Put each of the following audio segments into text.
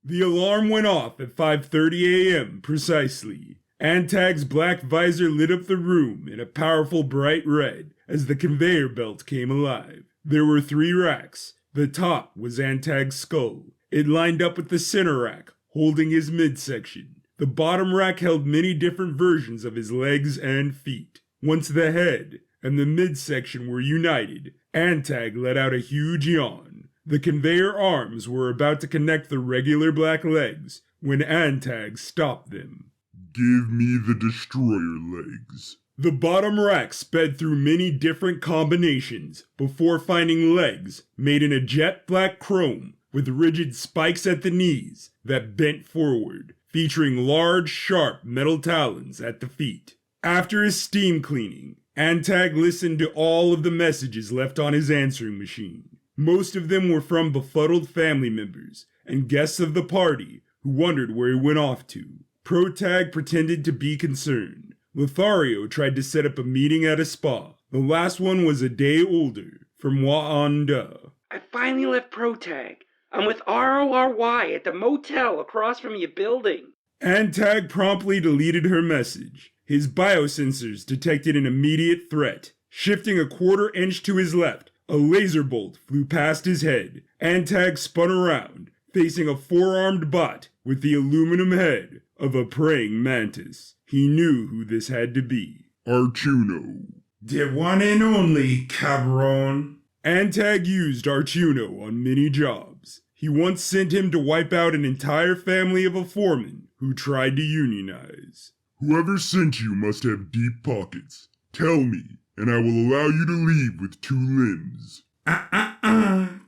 The alarm went off at 5:30 a.m. precisely. Antag's black visor lit up the room in a powerful bright red as the conveyor belt came alive. There were 3 racks. The top was Antag's skull. It lined up with the center rack, holding his midsection. The bottom rack held many different versions of his legs and feet. Once the head and the midsection were united, Antag let out a huge yawn. The conveyor arms were about to connect the regular black legs when Antag stopped them. Give me the destroyer legs. The bottom rack sped through many different combinations before finding legs made in a jet black chrome with rigid spikes at the knees that bent forward, featuring large, sharp metal talons at the feet. After his steam cleaning, Antag listened to all of the messages left on his answering machine. Most of them were from befuddled family members and guests of the party who wondered where he went off to. Protag pretended to be concerned. Lothario tried to set up a meeting at a spa. The last one was a day older, from Waanda. I finally left Protag. I'm with RORY at the motel across from your building. Antag promptly deleted her message. His biosensors detected an immediate threat. Shifting a 1/4 inch to his left, a laser bolt flew past his head. Antag spun around, facing a 4-armed bot with the aluminum head of a praying mantis. He knew who this had to be. Artuno. The one and only, cabron. Antag used Artuno on many jobs. He once sent him to wipe out an entire family of a foreman who tried to unionize. Whoever sent you must have deep pockets. Tell me, and I will allow you to leave with 2 limbs.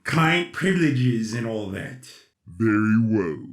Client privileges and all that. Very well.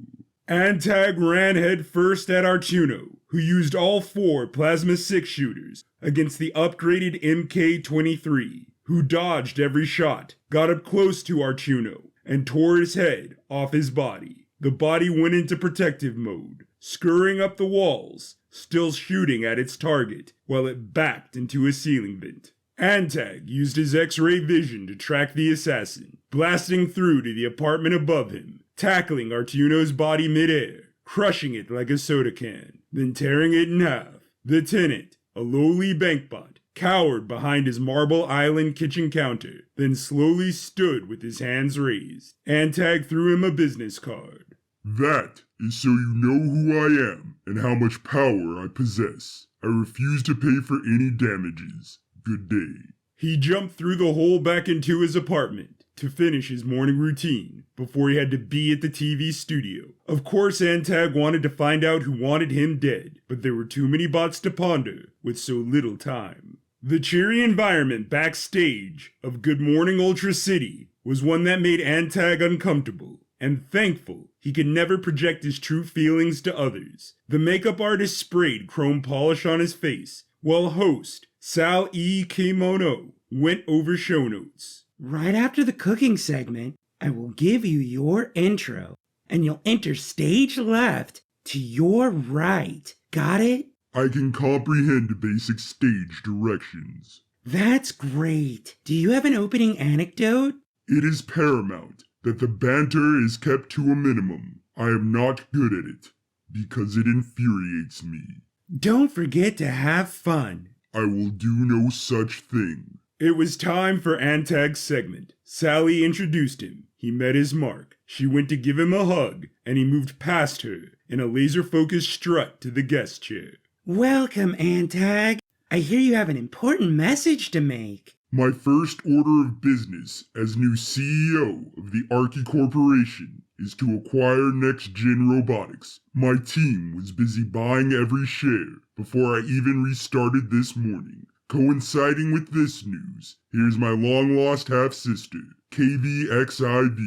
Antag ran headfirst at Artuno, who used all 4 plasma 6-shooters against the upgraded MK-23, who dodged every shot, got up close to Artuno, and tore his head off his body. The body went into protective mode, scurrying up the walls, still shooting at its target, while it backed into a ceiling vent. Antag used his X-ray vision to track the assassin, blasting through to the apartment above him, tackling Artuno's body midair, crushing it like a soda can, then tearing it in half. The tenant, a lowly bank bot, cowered behind his Marble Island kitchen counter, then slowly stood with his hands raised. Antag threw him a business card. That is so you know who I am and how much power I possess. I refuse to pay for any damages. Good day. He jumped through the hole back into his apartment to finish his morning routine before he had to be at the TV studio. Of course, Antag wanted to find out who wanted him dead, but there were too many bots to ponder with so little time. The cheery environment backstage of Good Morning Ultra City was one that made Antag uncomfortable and thankful he could never project his true feelings to others. The makeup artist sprayed chrome polish on his face, while host Sal E. Kimono went over show notes. Right after the cooking segment, I will give you your intro, and you'll enter stage left to your right. Got it? I can comprehend basic stage directions. That's great. Do you have an opening anecdote? It is paramount that the banter is kept to a minimum. I am not good at it, because it infuriates me. Don't forget to have fun. I will do no such thing. It was time for Antag's segment. Sally introduced him. He met his mark. She went to give him a hug, and he moved past her in a laser-focused strut to the guest chair. Welcome, Antag. I hear you have an important message to make. My first order of business as new CEO of the Archie Corporation is to acquire next-gen robotics. My team was busy buying every share before I even restarted this morning. Coinciding with this news, here's my long-lost half-sister, KVXIV.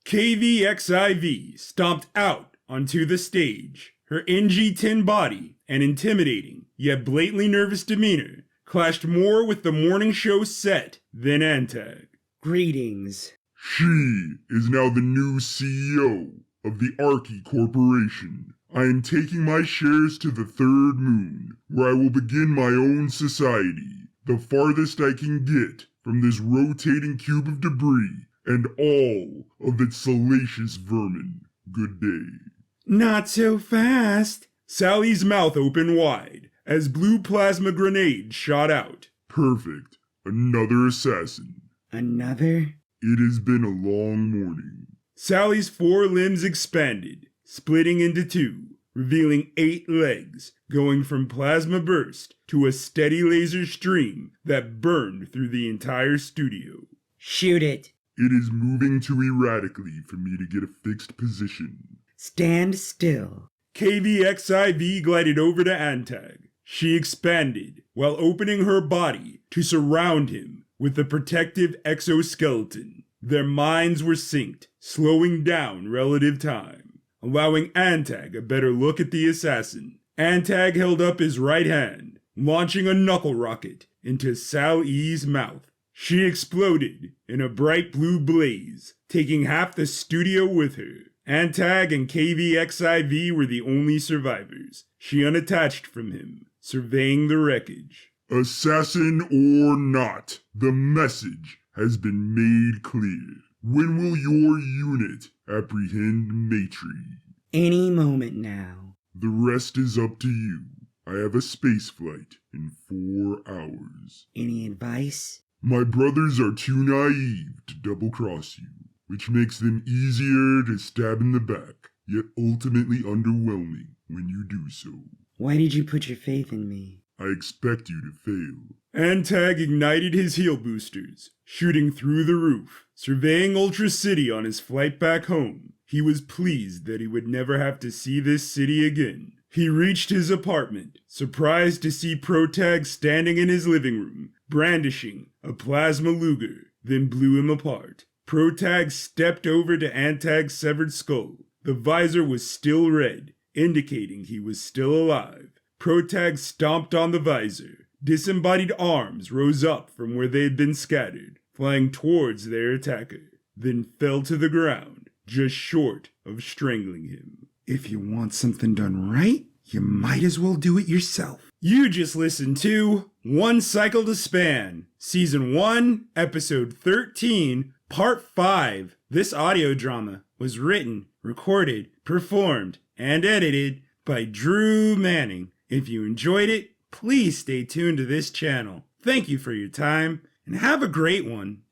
KVXIV stomped out onto the stage. Her NG-10 body and intimidating, yet blatantly nervous demeanor clashed more with the morning show set than Antag. Greetings. She is now the new CEO of the Archie Corporation. I am taking my shares to the 3rd moon, where I will begin my own society, the farthest I can get from this rotating cube of debris and all of its salacious vermin. Good day. Not so fast. Sally's mouth opened wide as blue plasma grenades shot out. Perfect. Another assassin. Another? It has been a long morning. Sally's 4 limbs expanded, splitting into 2, revealing 8 legs, going from plasma burst to a steady laser stream that burned through the entire studio. Shoot it. It is moving too erratically for me to get a fixed position. Stand still. KVXIV glided over to Antag. She expanded while opening her body to surround him with the protective exoskeleton. Their minds were synced, slowing down relative time, allowing Antag a better look at the assassin. Antag held up his right hand, launching a knuckle rocket into Sal-E's mouth. She exploded in a bright blue blaze, taking half the studio with her. Antag and KVXIV were the only survivors. She unattached from him, surveying the wreckage. Assassin or not, the message has been made clear. When will your unit apprehend Matri? Any moment now. The rest is up to you. I have a space flight in 4 hours. Any advice? My brothers are too naive to double-cross you, which makes them easier to stab in the back, yet ultimately underwhelming when you do so. Why did you put your faith in me? I expect you to fail. Antag ignited his heel boosters, shooting through the roof. Surveying Ultra City on his flight back home, he was pleased that he would never have to see this city again. He reached his apartment, surprised to see Protag standing in his living room, brandishing a plasma Luger, then blew him apart. Protag stepped over to Antag's severed skull. The visor was still red, indicating he was still alive. Protag stomped on the visor. Disembodied arms rose up from where they had been scattered, flying towards their attacker, then fell to the ground, just short of strangling him. If you want something done right, you might as well do it yourself. You just listened to One Cycle to Span, Season 1, Episode 13, Part 5. This audio drama was written, recorded, performed, and edited by Drew Manning. If you enjoyed it, please stay tuned to this channel. Thank you for your time, and have a great one.